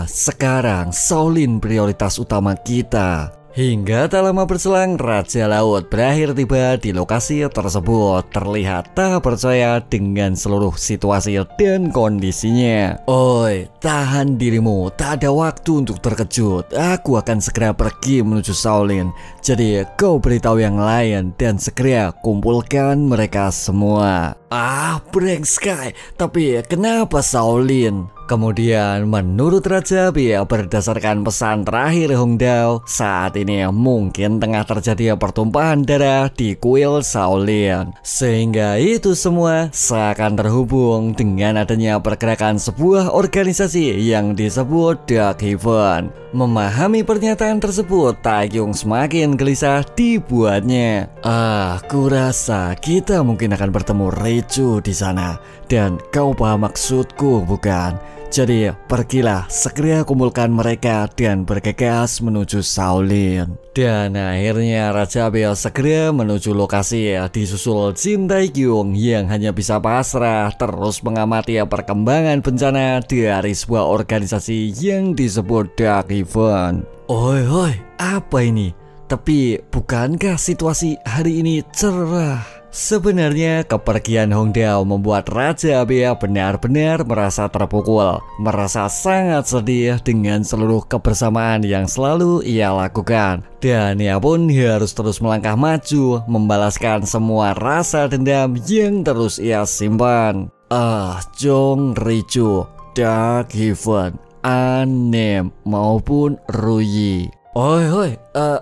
[SPEAKER 2] Sekarang Shaolin prioritas utama kita. Hingga tak lama berselang, Raja Laut berakhir tiba di lokasi tersebut. Terlihat tak percaya dengan seluruh situasi dan kondisinya. Oi, tahan dirimu, tak ada waktu untuk terkejut. Aku akan segera pergi menuju Shaolin. Jadi kau beritahu yang lain dan segera kumpulkan mereka semua. Brengskai, tapi kenapa Shaolin? Kemudian menurut Raja Api, berdasarkan pesan terakhir Hongdao, saat ini mungkin tengah terjadi pertumpahan darah di kuil Shaolin. Sehingga itu semua seakan terhubung dengan adanya pergerakan sebuah organisasi yang disebut Dark Heaven. Memahami pernyataan tersebut, Taekyung semakin gelisah dibuatnya. Kurasa kita mungkin akan bertemu Richu di sana. Dan kau paham maksudku, bukan? Jadi pergilah, segera kumpulkan mereka dan bergegas menuju Shaolin. Dan akhirnya Raja Api segera menuju lokasi, disusul Jin Taekyung yang hanya bisa pasrah terus mengamati perkembangan bencana dari sebuah organisasi yang disebut Dark Heaven. Oi, apa ini? Tapi bukankah situasi hari ini cerah? Sebenarnya kepergian Hongdao membuat Raja Api benar-benar merasa terpukul, merasa sangat sedih dengan seluruh kebersamaan yang selalu ia lakukan. Dan ia pun harus terus melangkah maju, membalaskan semua rasa dendam yang terus ia simpan. Jongricho, Dark Heaven, Anem maupun Ruyi. Oi,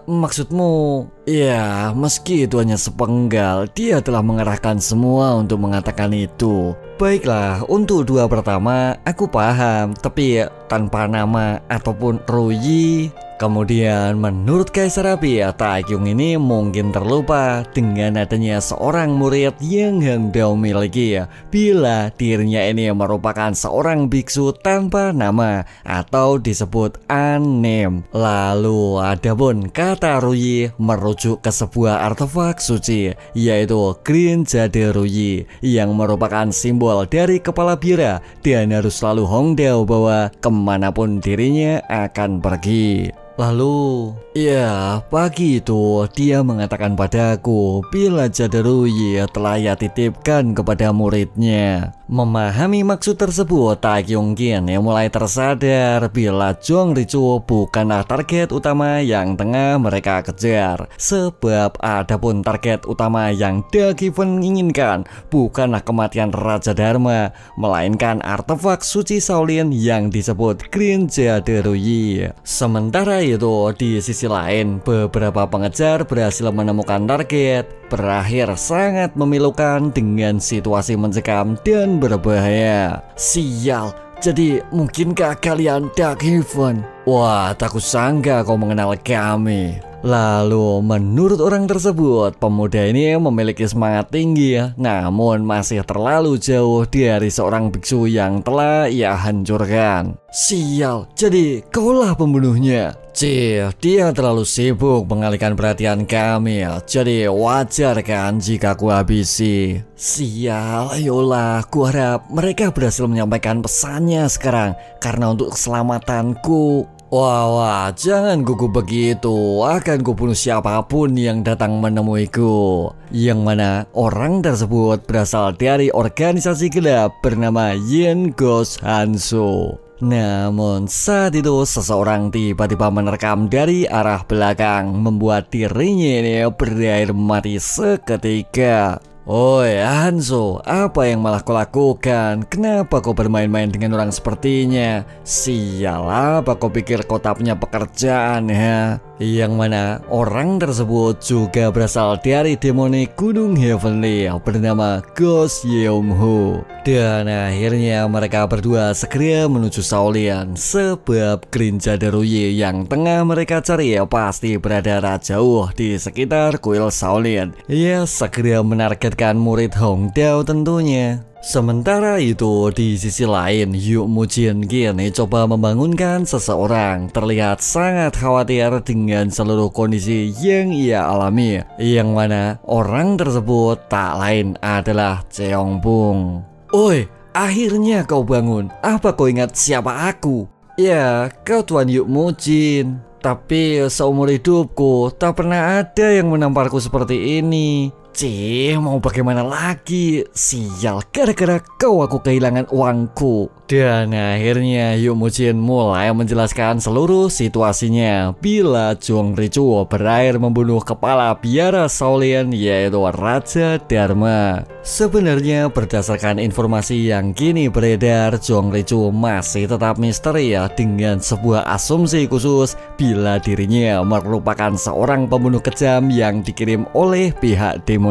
[SPEAKER 2] maksudmu? Ya, meski itu hanya sepenggal, dia telah mengerahkan semua untuk mengatakan itu. Baiklah, untuk dua pertama aku paham, tapi tanpa nama ataupun Ruyi. Kemudian menurut Kaisar Api, Taekyung ini mungkin terlupa dengan adanya seorang murid yang Hang Dao miliki bila dirinya ini merupakan seorang biksu tanpa nama atau disebut unnamed. Lalu adapun kata Ruyi merujuk ke sebuah artefak suci, yaitu Green Jade Ruyi yang merupakan simbol dari kepala biara dan harus selalu Hang Dao bawa kemanapun dirinya akan pergi. Lalu, ya pagi itu dia mengatakan padaku bila Jade Ruyi telah ia titipkan kepada muridnya. Memahami maksud tersebut, Taekyung kini mulai tersadar bila Jong Richu bukanlah target utama yang tengah mereka kejar. Sebab adapun target utama yang Da Given inginkan bukanlah kematian Raja Dharma, melainkan artefak suci Shaolin yang disebut Green Jade Ruyi. Sementara itu, di sisi lain, beberapa pengejar berhasil menemukan target. Berakhir sangat memilukan dengan situasi mencekam dan berbahaya. Sial, jadi mungkinkah kalian Da Given? Wah, tak kusangka kau mengenal kami. Lalu menurut orang tersebut, pemuda ini memiliki semangat tinggi, namun masih terlalu jauh dari seorang biksu yang telah ia hancurkan. Sial, jadi kaulah pembunuhnya. Dia terlalu sibuk mengalihkan perhatian kami, jadi wajar kan jika ku habisi. Sial, ayolah, ku harap mereka berhasil menyampaikan pesannya sekarang, karena untuk keselamatanku. Wah, jangan gugup begitu. Akan kubunuh siapapun yang datang menemuiku. Yang mana orang tersebut berasal dari organisasi gelap bernama Yen Ghost Hanzo. Namun saat itu seseorang tiba-tiba menerkam dari arah belakang, membuat dirinya ini berakhir mati seketika. Oi Hanzo, apa yang malah kau lakukan? Kenapa kau bermain-main dengan orang sepertinya? Sial, apa kau pikir kau tak punya pekerjaan ya? Yang mana orang tersebut juga berasal dari demonik Gunung Heavenly bernama Ghost Yeomho. Dan akhirnya mereka berdua segera menuju Shaolin, sebab Green Jade Ruyi yang tengah mereka cari pasti berada jauh di sekitar kuil Shaolin. Ia segera menargetkan murid Hang Dao tentunya. Sementara itu, di sisi lain, Yu Mujin kini coba membangunkan seseorang. Terlihat sangat khawatir dengan seluruh kondisi yang ia alami, yang mana orang tersebut tak lain adalah Cheong Pung. Oi, akhirnya kau bangun. Apa kau ingat siapa aku? Ya, kau Tuan Yu Mujin. Tapi seumur hidupku tak pernah ada yang menamparku seperti ini. Mau bagaimana lagi? Sial, gara-gara kau aku kehilangan uangku. Dan akhirnya Yu Mujin mulai menjelaskan seluruh situasinya bila Jong Richu berakhir membunuh kepala biara Shaolin, yaitu Raja Dharma. Sebenarnya berdasarkan informasi yang kini beredar, Jong Richu masih tetap misteri dengan sebuah asumsi khusus bila dirinya merupakan seorang pembunuh kejam yang dikirim oleh pihak demonik.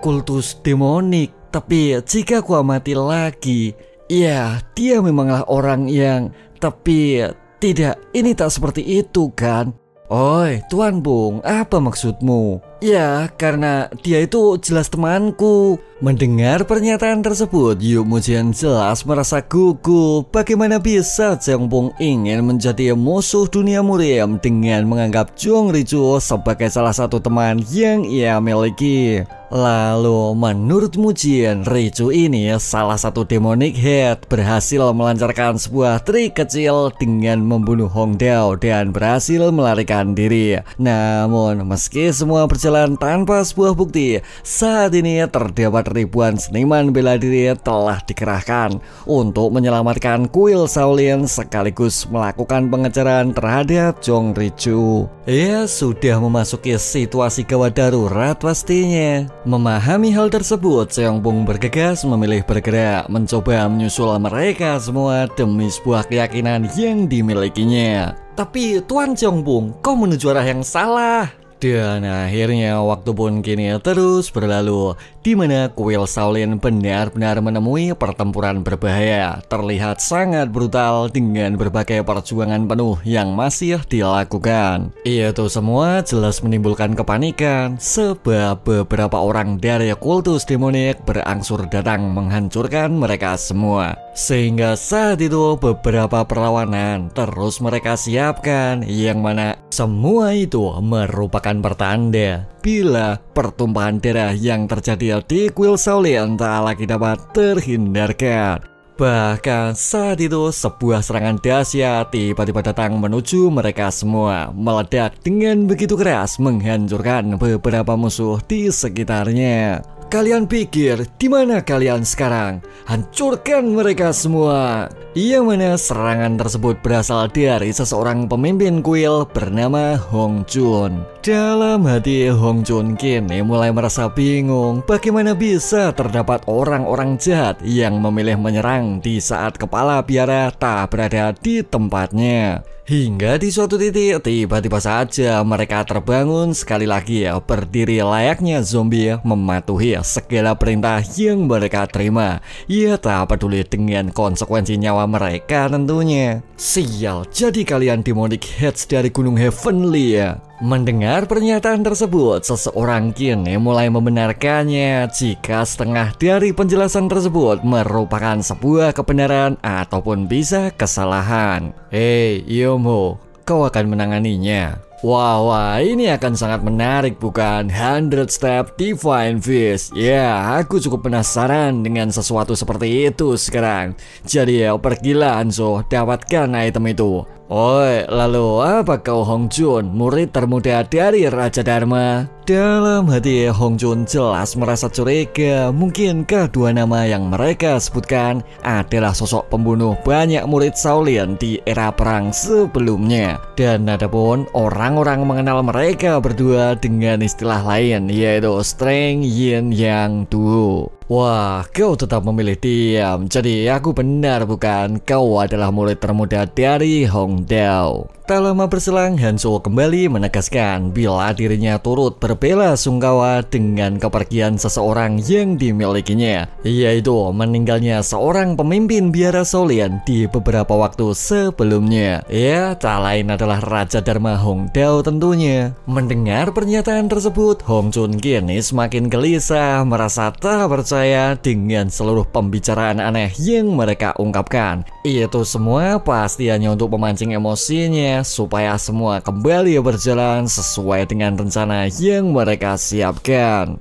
[SPEAKER 2] Kultus demonik. Tapi jika ku amati lagi, ya, dia memanglah orang yang... Tapi tidak, ini tak seperti itu kan? Oi, Tuan Pung, apa maksudmu? Ya, karena dia itu jelas temanku. Mendengar pernyataan tersebut, Yu Mujin jelas merasa gugup. Bagaimana bisa Cheong Pung ingin menjadi musuh dunia murim dengan menganggap Jong Richu sebagai salah satu teman yang ia miliki? Lalu menurut Mujin, Richu ini salah satu demonic head, berhasil melancarkan sebuah trik kecil dengan membunuh Hang Dao dan berhasil melarikan diri. Namun meski semua berjalan tanpa sebuah bukti, saat ini terdapat ribuan seniman bela diri telah dikerahkan untuk menyelamatkan kuil Shaolin sekaligus melakukan pengejaran terhadap Jong Richu. Ia sudah memasuki situasi gawat darurat pastinya. Memahami hal tersebut, Cheong Pung bergegas memilih bergerak, mencoba menyusul mereka semua demi sebuah keyakinan yang dimilikinya. Tapi Tuan Cheong Pung, kau menuju arah yang salah. Dan akhirnya waktu pun kini terus berlalu. di mana kuil Shaolin benar-benar menemui pertempuran berbahaya, terlihat sangat brutal dengan berbagai perjuangan penuh yang masih dilakukan. Itu semua jelas menimbulkan kepanikan sebab beberapa orang dari kultus demonik berangsur datang menghancurkan mereka semua. Sehingga saat itu beberapa perlawanan terus mereka siapkan, yang mana semua itu merupakan pertanda bila pertumpahan darah yang terjadi di kuil Shaolin tak lagi dapat terhindarkan. Bahkan saat itu sebuah serangan dahsyat tiba-tiba datang menuju mereka semua, meledak dengan begitu keras menghancurkan beberapa musuh di sekitarnya. Kalian pikir di mana kalian sekarang? Hancurkan mereka semua. Yang mana serangan tersebut berasal dari seseorang pemimpin kuil bernama Hong Jun. Dalam hati Hong Jun kini mulai merasa bingung bagaimana bisa terdapat orang-orang jahat yang memilih menyerang di saat kepala biara tak berada di tempatnya. Hingga di suatu titik tiba-tiba saja mereka terbangun sekali lagi berdiri layaknya zombie mematuhi segala perintah yang mereka terima. Ia tak peduli dengan konsekuensi nyawa mereka tentunya. Sial, jadi kalian demonic heads dari Gunung Heavenly ya? Mendengar pernyataan tersebut, seseorang kini mulai membenarkannya jika setengah dari penjelasan tersebut merupakan sebuah kebenaran ataupun bisa kesalahan. Hei, Yomo, kau akan menanganinya. Wah, ini akan sangat menarik bukan? 100 Step Divine Fist. Ya, aku cukup penasaran dengan sesuatu seperti itu sekarang. Jadi pergilah Hanzo, dapatkan item itu. Oi, lalu apa kau Hong Jun, murid termuda dari Raja Dharma? Dalam hati Hong Jun jelas merasa curiga. Mungkinkah dua nama yang mereka sebutkan adalah sosok pembunuh banyak murid Shaolin di era perang sebelumnya? Dan adapun orang-orang mengenal mereka berdua dengan istilah lain, yaitu Strength Yin Yang Duo. Wah, kau tetap memilih diam. Jadi aku benar bukan? Kau adalah murid termuda dari Hong Dao. Tak lama berselang, Hanzo kembali menegaskan bila dirinya turut berbela sungkawa dengan kepergian seseorang yang dimilikinya, yaitu meninggalnya seorang pemimpin biara Shaolin di beberapa waktu sebelumnya. Ya, tak lain adalah Raja Dharma Hong Dao tentunya. Mendengar pernyataan tersebut, Hong Jun kini semakin gelisah, merasa tak percaya dengan seluruh pembicaraan aneh yang mereka ungkapkan. Itu semua pasti hanya untuk memancing emosinya supaya semua kembali berjalan sesuai dengan rencana yang mereka siapkan.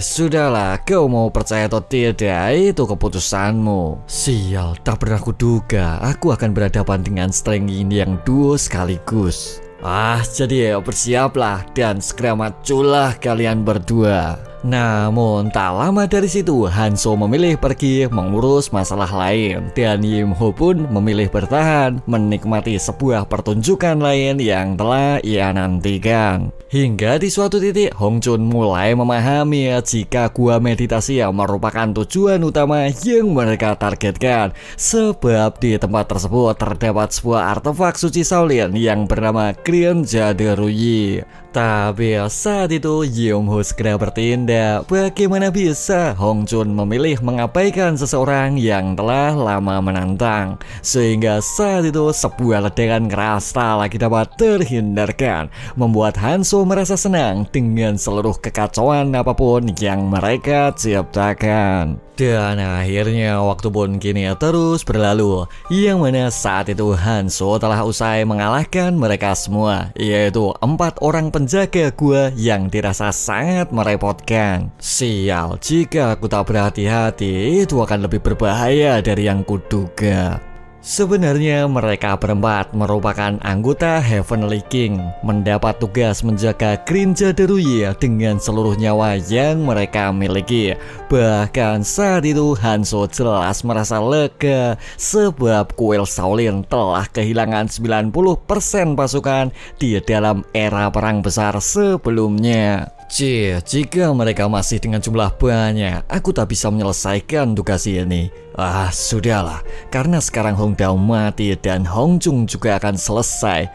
[SPEAKER 2] Sudahlah, kau mau percaya atau tidak itu keputusanmu. Sial, tak pernah kuduga aku akan berhadapan dengan Strength Yin Yang Duo sekaligus. Jadi bersiaplah dan segera majulah kalian berdua. Namun tak lama dari situ, Hanzo memilih pergi mengurus masalah lain dan Yim Ho pun memilih bertahan menikmati sebuah pertunjukan lain yang telah ia nantikan. Hingga di suatu titik Hong Jun mulai memahami jika gua meditasi yang merupakan tujuan utama yang mereka targetkan, sebab di tempat tersebut terdapat sebuah artefak suci Shaolin yang bernama Green Jade Ruyi. Tapi saat itu Yim Ho segera bertindak. Bagaimana bisa Hong Jun memilih mengabaikan seseorang yang telah lama menantang? Sehingga saat itu sebuah ledakan keras tak lagi dapat terhindarkan, membuat Hanzo merasa senang dengan seluruh kekacauan apapun yang mereka ciptakan. Dan akhirnya waktu pun kini terus berlalu, yang mana saat itu Hanzo telah usai mengalahkan mereka semua, yaitu 4 orang penjaga gua yang dirasa sangat merepotkan. Sial, jika aku tak berhati-hati itu akan lebih berbahaya dari yang kuduga. Sebenarnya mereka berempat merupakan anggota Heavenly King, mendapat tugas menjaga Green Jade Ruyi dengan seluruh nyawa yang mereka miliki. Bahkan saat itu Hanzo jelas merasa lega sebab kuil Shaolin telah kehilangan 90% pasukan di dalam era perang besar sebelumnya. Jika mereka masih dengan jumlah banyak, aku tak bisa menyelesaikan tugas ini. Sudahlah, karena sekarang Hong Dao mati dan Hong Jun juga akan selesai.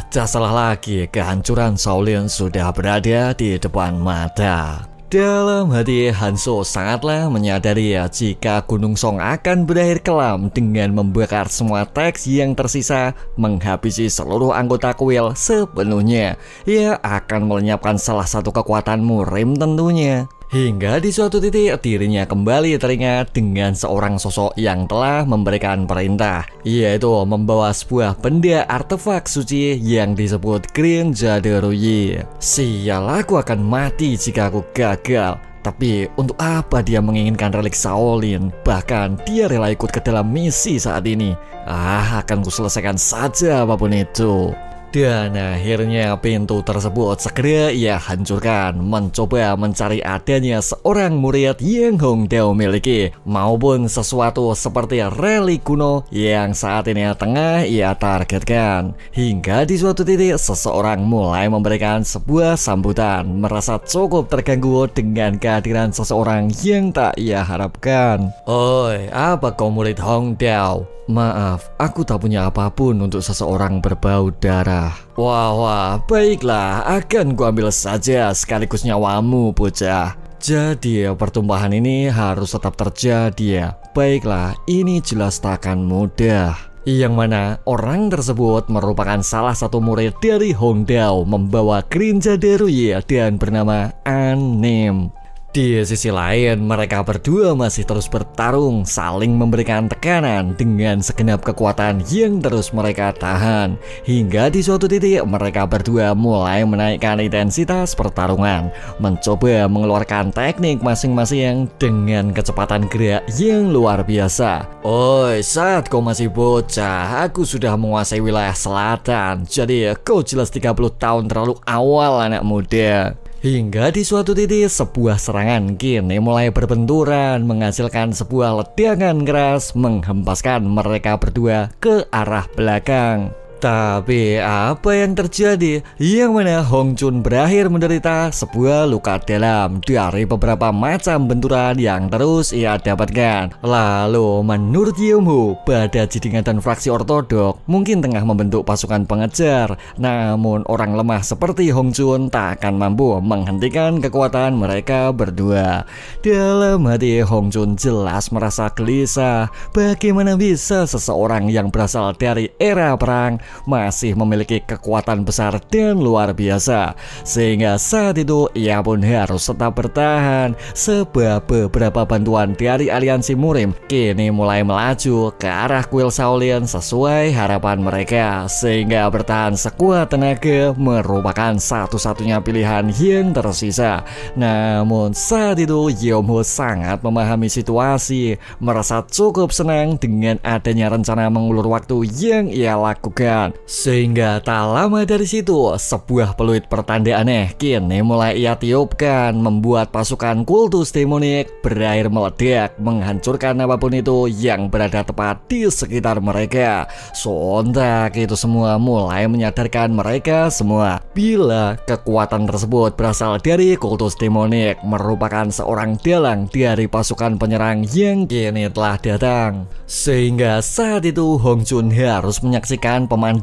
[SPEAKER 2] Tak salah lagi, kehancuran Shaolin sudah berada di depan mata. Dalam hati Hanzo sangatlah menyadari jika Gunung Song akan berakhir kelam dengan membakar semua teks yang tersisa, menghabisi seluruh anggota kuil sepenuhnya. Ia akan melenyapkan salah satu kekuatan murim tentunya. Hingga di suatu titik dirinya kembali teringat dengan seorang sosok yang telah memberikan perintah, yaitu membawa sebuah benda artefak suci yang disebut Green Jaderuyi. Sial, aku akan mati jika aku gagal. Tapi untuk apa dia menginginkan relik Shaolin? Bahkan dia rela ikut ke dalam misi saat ini. Akan kuselesaikan saja apapun itu. Dan akhirnya pintu tersebut segera ia hancurkan, mencoba mencari adanya seorang murid yang Hongdao miliki, maupun sesuatu seperti relik kuno yang saat ini tengah ia targetkan. Hingga di suatu titik seseorang mulai memberikan sebuah sambutan, merasa cukup terganggu dengan kehadiran seseorang yang tak ia harapkan. Oi, apa kau murid Hongdao? Maaf, aku tak punya apapun untuk seseorang berbau darah. Wah, baiklah, akan kuambil saja sekaligus nyawamu, bocah. Jadi pertumpahan ini harus tetap terjadi ya. Baiklah, ini jelas tak akan mudah. Yang mana orang tersebut merupakan salah satu murid dari Hongdao membawa Green Jaderuyi dan bernama Anim. Di sisi lain, mereka berdua masih terus bertarung, saling memberikan tekanan dengan segenap kekuatan yang terus mereka tahan. Hingga di suatu titik, mereka berdua mulai menaikkan intensitas pertarungan, mencoba mengeluarkan teknik masing-masing dengan kecepatan gerak yang luar biasa. Oi, saat kau masih bocah, aku sudah menguasai wilayah selatan. Jadi kau jelas 30 tahun terlalu awal, anak muda. Hingga di suatu titik sebuah serangan kini mulai berbenturan, menghasilkan sebuah ledakan keras menghempaskan mereka berdua ke arah belakang. Tapi apa yang terjadi? Yang mana Hong Chun berakhir menderita sebuah luka dalam dari beberapa macam benturan yang terus ia dapatkan. Lalu menurut Yumhu, pada jidingatan fraksi ortodok mungkin tengah membentuk pasukan pengejar. Namun orang lemah seperti Hong Chun tak akan mampu menghentikan kekuatan mereka berdua. Dalam hati Hong Chun jelas merasa gelisah. Bagaimana bisa seseorang yang berasal dari era perang masih memiliki kekuatan besar dan luar biasa, sehingga saat itu ia pun harus tetap bertahan. Sebab beberapa bantuan dari aliansi Murim kini mulai melaju ke arah kuil Shaolin sesuai harapan mereka, sehingga bertahan sekuat tenaga merupakan satu-satunya pilihan yang tersisa. Namun saat itu Yomho sangat memahami situasi, merasa cukup senang dengan adanya rencana mengulur waktu yang ia lakukan. Sehingga tak lama dari situ, sebuah peluit pertanda aneh kini mulai ia tiupkan, membuat pasukan kultus demonik berakhir meledak, menghancurkan apapun itu yang berada tepat di sekitar mereka. Sontak itu semua mulai menyadarkan mereka semua bila kekuatan tersebut berasal dari kultus demonik, merupakan seorang dalang dari pasukan penyerang yang kini telah datang. Sehingga saat itu Hong Chun harus menyaksikan pemandangan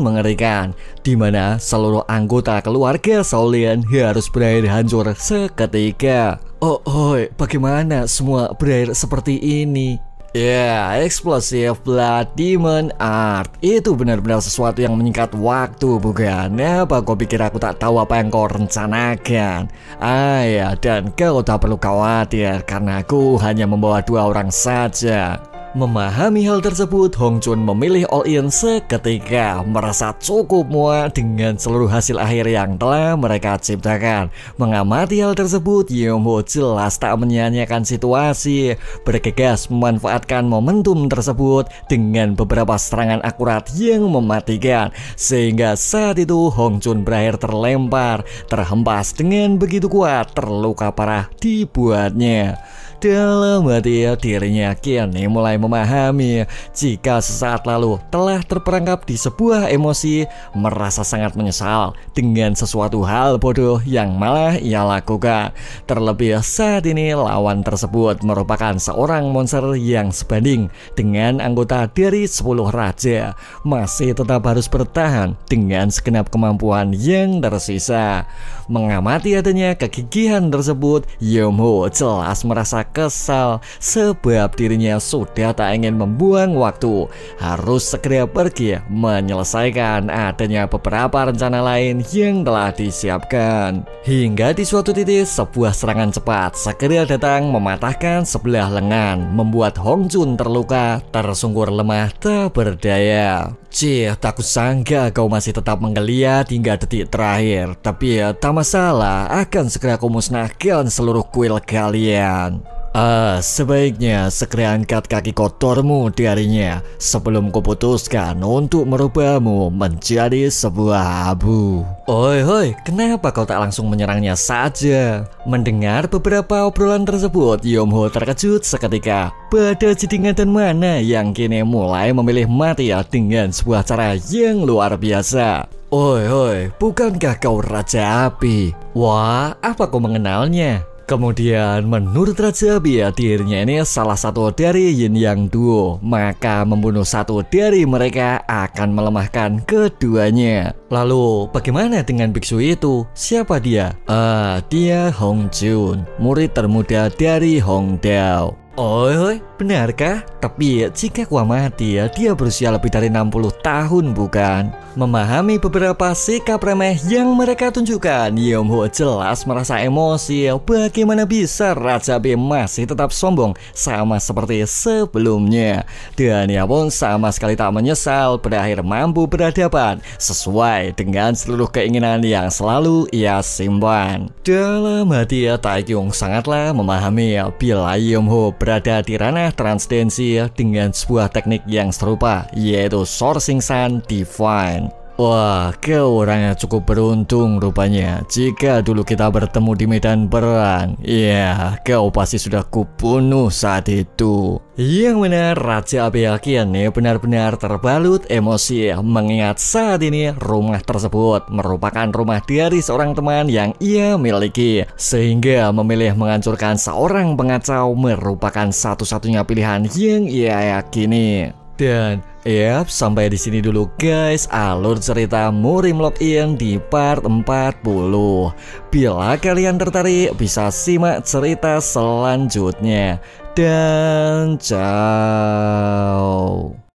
[SPEAKER 2] mengerikan, di mana seluruh anggota keluarga Shaolin harus berakhir hancur seketika. Bagaimana semua berakhir seperti ini? Ya, Explosive Blood Demon Art itu benar-benar sesuatu yang menyingkat waktu, bukan? Apa kau pikir aku tak tahu apa yang kau rencanakan? Dan kau tak perlu khawatir karena aku hanya membawa 2 orang saja. Memahami hal tersebut, Hong Chun memilih all-in seketika, merasa cukup muak dengan seluruh hasil akhir yang telah mereka ciptakan. Mengamati hal tersebut, Yomho jelas tak menyia-nyiakan situasi, bergegas memanfaatkan momentum tersebut dengan beberapa serangan akurat yang mematikan. Sehingga saat itu Hong Chun berakhir terlempar, terhempas dengan begitu kuat, terluka parah dibuatnya. Dalam hati dirinya kini mulai memahami jika sesaat lalu telah terperangkap di sebuah emosi, merasa sangat menyesal dengan sesuatu hal bodoh yang malah ia lakukan. Terlebih saat ini lawan tersebut merupakan seorang monster yang sebanding dengan anggota dari 10 raja, masih tetap harus bertahan dengan segenap kemampuan yang tersisa. Mengamati adanya kegigihan tersebut, Yomho jelas merasa kesal sebab dirinya sudah tak ingin membuang waktu, harus segera pergi menyelesaikan adanya beberapa rencana lain yang telah disiapkan. Hingga di suatu titik sebuah serangan cepat segera datang mematahkan sebelah lengan, membuat Hong Jun terluka, tersungkur lemah tak berdaya. Cih, tak kusangka kau masih tetap menggeliat hingga detik terakhir. Tapi ya, tak masalah, akan segera kumusnahkan seluruh kuil kalian. Sebaiknya segera angkat kaki kotormu darinya sebelum kuputuskan untuk merubahmu menjadi sebuah abu. Oi, kenapa kau tak langsung menyerangnya saja? Mendengar beberapa obrolan tersebut, Yomho terkejut seketika. Pada jidingan mana yang kini mulai memilih mati dengan sebuah cara yang luar biasa. Oi, bukankah kau Raja Api? Wah, apa kau mengenalnya? Kemudian menurut Raja Api, dirinya ini salah satu dari Yin Yang Duo, maka membunuh satu dari mereka akan melemahkan keduanya. Lalu bagaimana dengan biksu itu? Siapa dia? Dia Hong Jun, murid termuda dari Hong Dao. Oi, benarkah? Tapi jika ku amati dia berusia lebih dari 60 tahun bukan? Memahami beberapa sikap remeh yang mereka tunjukkan, Yomho jelas merasa emosi. Bagaimana bisa Raja B masih tetap sombong sama seperti sebelumnya? Dan ia pun sama sekali tak menyesal berakhir mampu berhadapan sesuai dengan seluruh keinginan yang selalu ia simpan. Dalam hati Taekyung sangatlah memahami bila Yomho berada di ranah transdensi dengan sebuah teknik yang serupa, yaitu Sourcing Sun Divine. Wah, kau orangnya cukup beruntung rupanya. Jika dulu kita bertemu di medan perang, ya kau pasti sudah kubunuh saat itu. Yang benar, Raja Api yakin benar-benar terbalut emosi mengingat saat ini rumah tersebut merupakan rumah dari seorang teman yang ia miliki, sehingga memilih menghancurkan seorang pengacau merupakan satu-satunya pilihan yang ia yakini. Dan sampai di sini dulu guys alur cerita Murim Login di part 40. Bila kalian tertarik bisa simak cerita selanjutnya. Dan ciao.